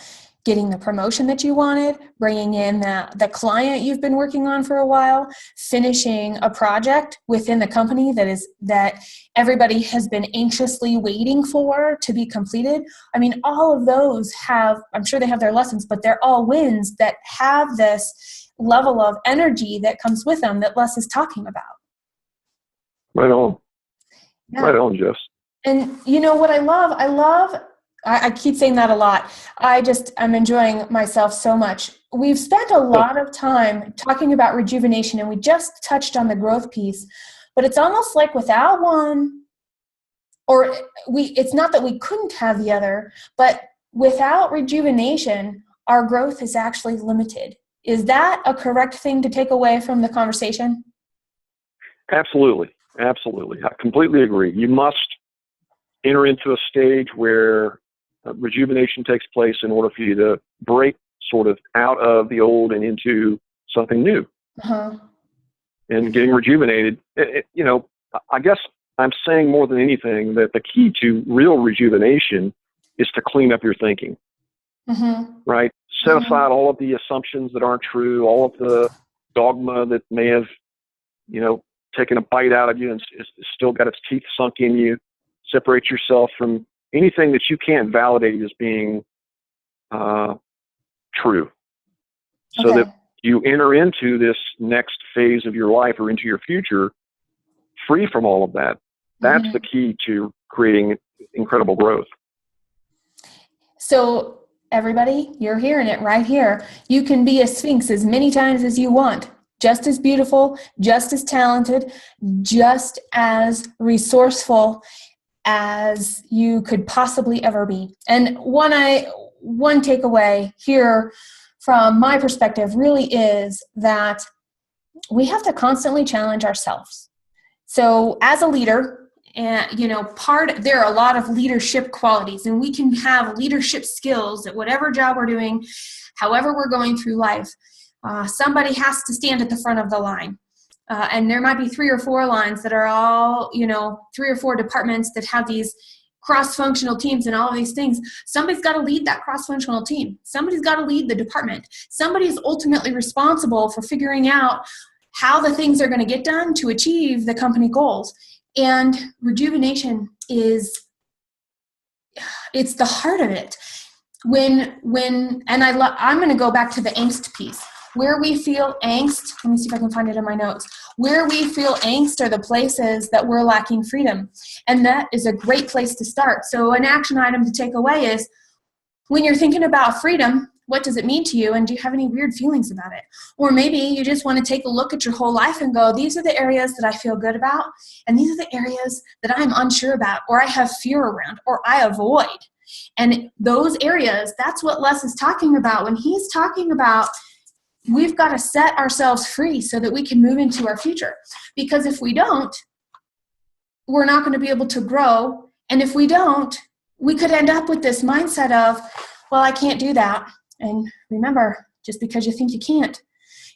getting the promotion that you wanted, bringing in the client you've been working on for a while, finishing a project within the company that everybody has been anxiously waiting for to be completed. I mean, all of those I'm sure they have their lessons, but they're all wins that have this level of energy that comes with them that Les is talking about. Right on. Yeah. Right on, Jess. And what I love I keep saying that a lot. I'm enjoying myself so much. We've spent a lot of time talking about rejuvenation, and we just touched on the growth piece, but it's almost like without one, or it's not that we couldn't have the other, but without rejuvenation, our growth is actually limited. Is that a correct thing to take away from the conversation? Absolutely. Absolutely. I completely agree. You must enter into a stage where rejuvenation takes place in order for you to break sort of out of the old and into something new. Uh-huh. And getting rejuvenated, I guess I'm saying more than anything that the key to real rejuvenation is to clean up your thinking, right? Set aside all of the assumptions that aren't true, all of the dogma that may have, taken a bite out of you and still got its teeth sunk in you. Separate yourself from anything that you can't validate as being true, so that you enter into this next phase of your life or into your future free from all of that. That's the key to creating incredible growth. So everybody, you're hearing it right here. You can be a Sphinx as many times as you want. Just as beautiful, just as talented, just as resourceful as you could possibly ever be. And one takeaway here from my perspective really is that we have to constantly challenge ourselves. So as a leader, there are a lot of leadership qualities, and we can have leadership skills at whatever job we're doing, however we're going through life. Somebody has to stand at the front of the line. And there might be 3 or 4 lines that are all, 3 or 4 departments that have these cross-functional teams and all of these things. Somebody's got to lead that cross-functional team. Somebody's got to lead the department. Somebody's ultimately responsible for figuring out how the things are going to get done to achieve the company goals. And rejuvenation it's the heart of it. I'm going to go back to the angst piece. Where we feel angst, let me see if I can find it in my notes. Where we feel angst are the places that we're lacking freedom. And that is a great place to start. So an action item to take away is, when you're thinking about freedom, what does it mean to you? And do you have any weird feelings about it? Or maybe you just want to take a look at your whole life and go, these are the areas that I feel good about, and these are the areas that I'm unsure about, or I have fear around, or I avoid. And those areas, that's what Les is talking about when he's talking about we've got to set ourselves free so that we can move into our future. Because if we don't, we're not going to be able to grow. And if we don't, we could end up with this mindset of, well, I can't do that. And remember, just because you think you can't,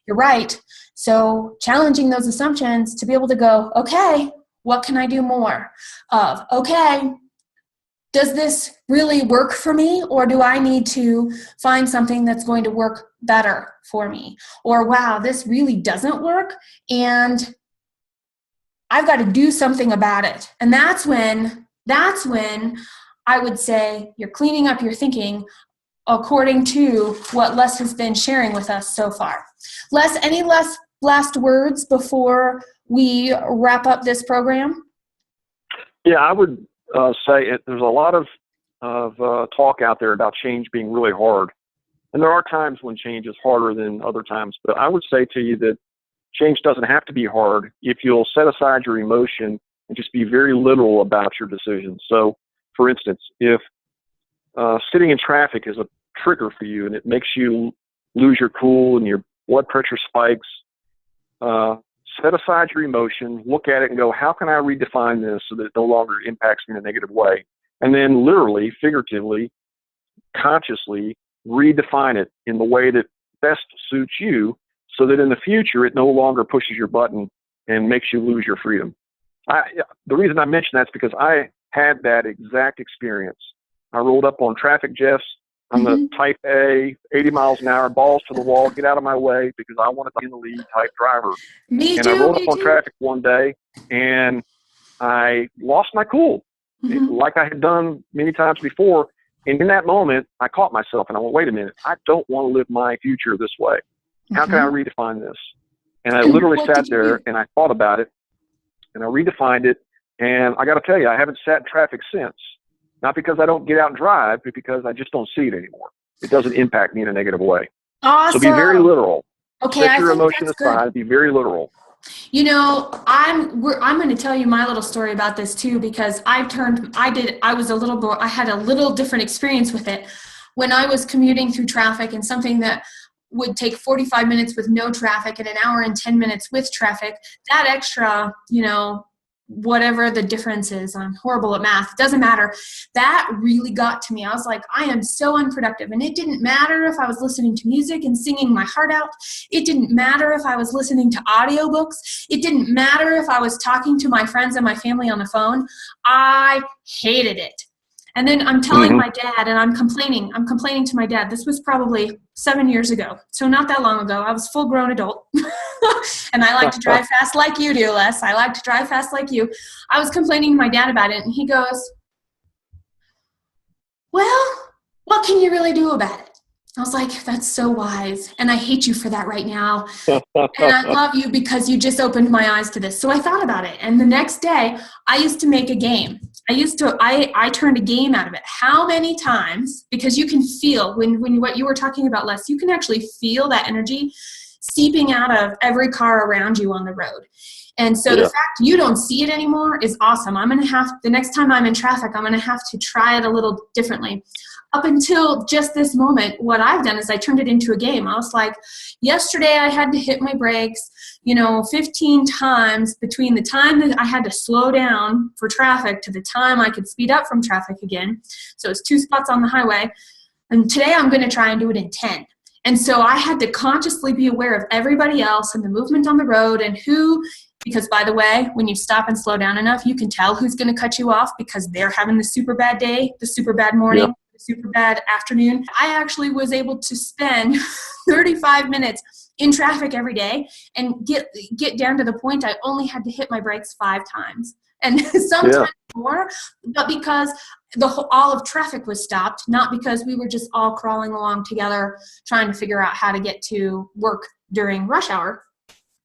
you're right. So challenging those assumptions to be able to go, okay, what can I do more of? Okay, does this really work for me, or do I need to find something that's going to work better for me? Or, wow, this really doesn't work, and I've got to do something about it. And that's when I would say you're cleaning up your thinking according to what Les has been sharing with us so far. Les, any last words before we wrap up this program? Yeah, I would say there's a lot of talk out there about change being really hard. And there are times when change is harder than other times. But I would say to you that change doesn't have to be hard if you'll set aside your emotion and just be very literal about your decisions. So, for instance, if sitting in traffic is a trigger for you and it makes you lose your cool and your blood pressure spikes, set aside your emotion, look at it and go, how can I redefine this so that it no longer impacts me in a negative way? And then literally, figuratively, consciously redefine it in the way that best suits you so that in the future it no longer pushes your button and makes you lose your freedom. The reason I mention that is because I had that exact experience. I rolled up on traffic jeffs. I'm the type A, 80 miles an hour, balls to the wall, get out of my way because I wanted to be in the lead type driver. Me and too. I rolled up on traffic one day and I lost my cool, like I had done many times before. And in that moment, I caught myself and I went, wait a minute, I don't want to live my future this way. How can I redefine this? And I literally sat there and I thought about it and I redefined it. And I got to tell you, I haven't sat in traffic since. Not because I don't get out and drive, but because I just don't see it anymore. It doesn't impact me in a negative way. Awesome. So be very literal. Okay, Set I your think emotion that's aside. good. Be very literal. You know, I'm going to tell you my little story about this too, because I had a little different experience with it when I was commuting through traffic, and something that would take 45 minutes with no traffic and an hour and 10 minutes with traffic. That extra, whatever the difference is, I'm horrible at math, it doesn't matter. That really got to me. I was like, I am so unproductive. And it didn't matter if I was listening to music and singing my heart out. It didn't matter if I was listening to audiobooks. It didn't matter if I was talking to my friends and my family on the phone. I hated it. And then I'm telling my dad, and I'm complaining to my dad. This was probably 7 years ago, so not that long ago. I was a full-grown adult, and I like to drive fast like you do, Les. I like to drive fast like you. I was complaining to my dad about it, and he goes, well, what can you really do about it? I was like, that's so wise, and I hate you for that right now. And I love you because you just opened my eyes to this. So I thought about it, and the next day, I used to make a game. I turned a game out of it. How many times, because you can feel, when what you were talking about, Les, you can actually feel that energy seeping out of every car around you on the road. And so the fact you don't see it anymore is awesome. The next time I'm in traffic, I'm going to have to try it a little differently. Up until just this moment, what I've done is I turned it into a game. I was like, yesterday I had to hit my brakes, 15 times between the time that I had to slow down for traffic to the time I could speed up from traffic again. So it's 2 spots on the highway. And today I'm going to try and do it in 10. And so I had to consciously be aware of everybody else and the movement on the road and because by the way, when you stop and slow down enough, you can tell who's going to cut you off because they're having the super bad day, the super bad morning, the super bad afternoon. I actually was able to spend 35 minutes in traffic every day and get down to the point I only had to hit my brakes 5 times. And sometimes more, but because all of traffic was stopped, not because we were just all crawling along together trying to figure out how to get to work during rush hour.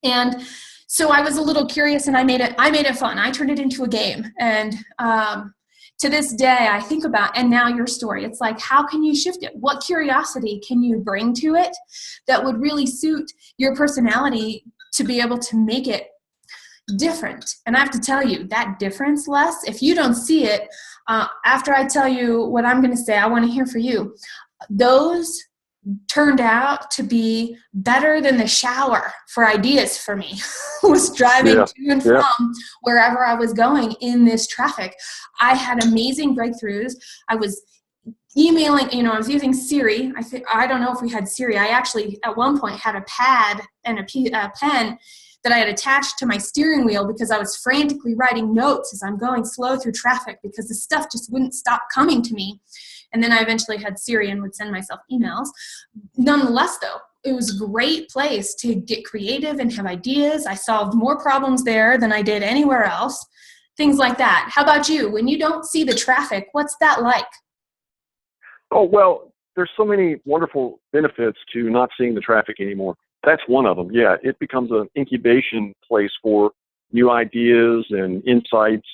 And so I was a little curious, and I made it fun. I turned it into a game. And to this day, I think about, and now your story, it's like, how can you shift it? What curiosity can you bring to it that would really suit your personality to be able to make it different? And I have to tell you, that difference, Les, if you don't see it, after I tell you what I'm going to say, I want to hear for you. Those turned out to be better than the shower for ideas for me. Was driving to and from wherever I was going in this traffic. I had amazing breakthroughs. I was emailing, I was using Siri. I don't know if we had Siri. I actually at one point had a pad and a pen that I had attached to my steering wheel because I was frantically writing notes as I'm going slow through traffic because the stuff just wouldn't stop coming to me. And then I eventually had Siri and would send myself emails. Nonetheless, though, it was a great place to get creative and have ideas. I solved more problems there than I did anywhere else. Things like that. How about you? When you don't see the traffic, what's that like? Oh, well, there's so many wonderful benefits to not seeing the traffic anymore. That's one of them. Yeah, it becomes an incubation place for new ideas and insights.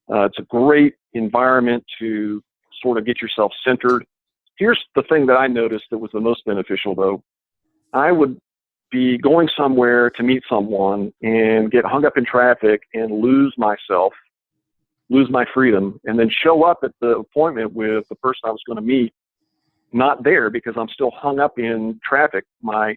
It's a great environment to sort of get yourself centered. Here's the thing that I noticed that was the most beneficial, though. I would be going somewhere to meet someone and get hung up in traffic and lose myself, lose my freedom, and then show up at the appointment with the person I was going to meet, not there because I'm still hung up in traffic. All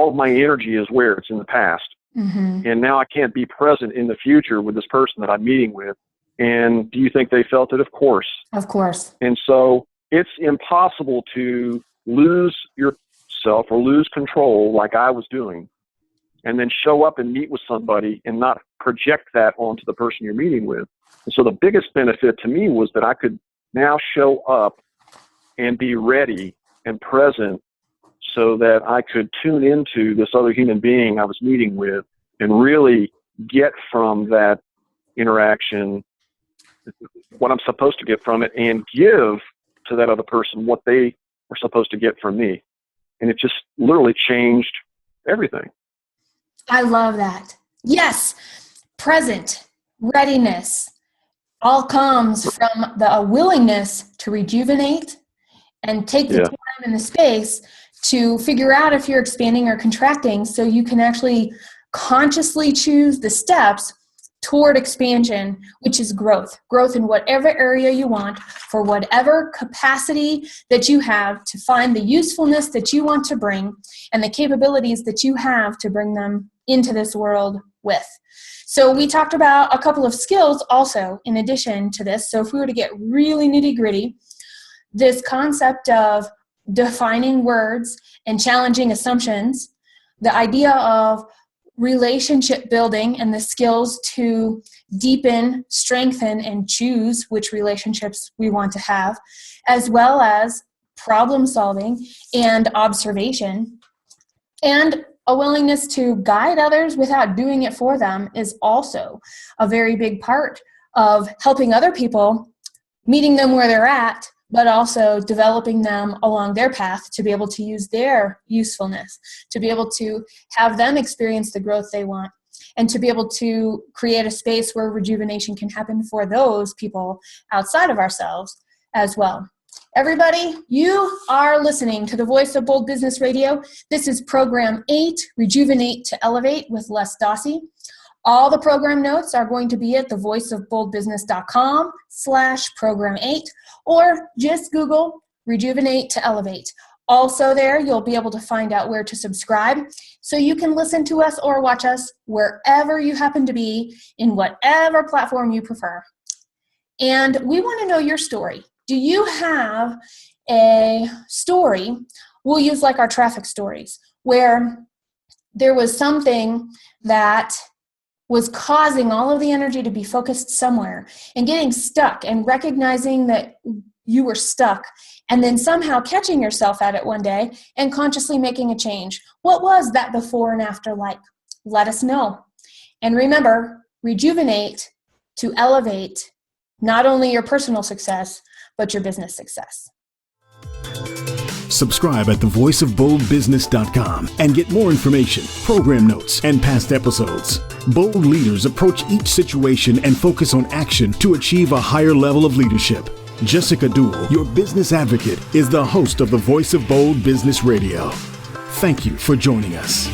of my energy is where it's in the past. And now I can't be present in the future with this person that I'm meeting with. And do you think they felt it? Of course. Of course. And so it's impossible to lose yourself or lose control like I was doing and then show up and meet with somebody and not project that onto the person you're meeting with. And so the biggest benefit to me was that I could now show up and be ready and present so that I could tune into this other human being I was meeting with and really get from that interaction what I'm supposed to get from it and give to that other person what they were supposed to get from me. And it just literally changed everything. I love that. Yes. Present, readiness, all comes from the willingness to rejuvenate and take the time and the space to figure out if you're expanding or contracting, so you can actually consciously choose the steps toward expansion, which is growth in whatever area you want, for whatever capacity that you have to find the usefulness that you want to bring and the capabilities that you have to bring them into this world with. So we talked about a couple of skills also in addition to this. So if we were to get really nitty gritty, this concept of defining words and challenging assumptions, the idea of relationship building and the skills to deepen, strengthen, and choose which relationships we want to have, as well as problem solving and observation, and a willingness to guide others without doing it for them is also a very big part of helping other people, meeting them where they're at, but also developing them along their path to be able to use their usefulness, to be able to have them experience the growth they want, and to be able to create a space where rejuvenation can happen for those people outside of ourselves as well. Everybody, you are listening to the Voice of Bold Business Radio. This is Program 8, Rejuvenate to Elevate with Les Dossey. All the program notes are going to be at thevoiceofboldbusiness.com/program 8, or just Google Rejuvenate to Elevate. Also there, you'll be able to find out where to subscribe so you can listen to us or watch us wherever you happen to be in whatever platform you prefer. And we want to know your story. Do you have a story? We'll use like our traffic stories, where there was something that was causing all of the energy to be focused somewhere and getting stuck, and recognizing that you were stuck, and then somehow catching yourself at it one day and consciously making a change. What was that before and after like? Let us know. And remember, rejuvenate to elevate not only your personal success, but your business success. Subscribe at thevoiceofboldbusiness.com and get more information, program notes, and past episodes. Bold leaders approach each situation and focus on action to achieve a higher level of leadership. Jessica Dewell, your business advocate, is the host of the Voice of Bold Business Radio. Thank you for joining us.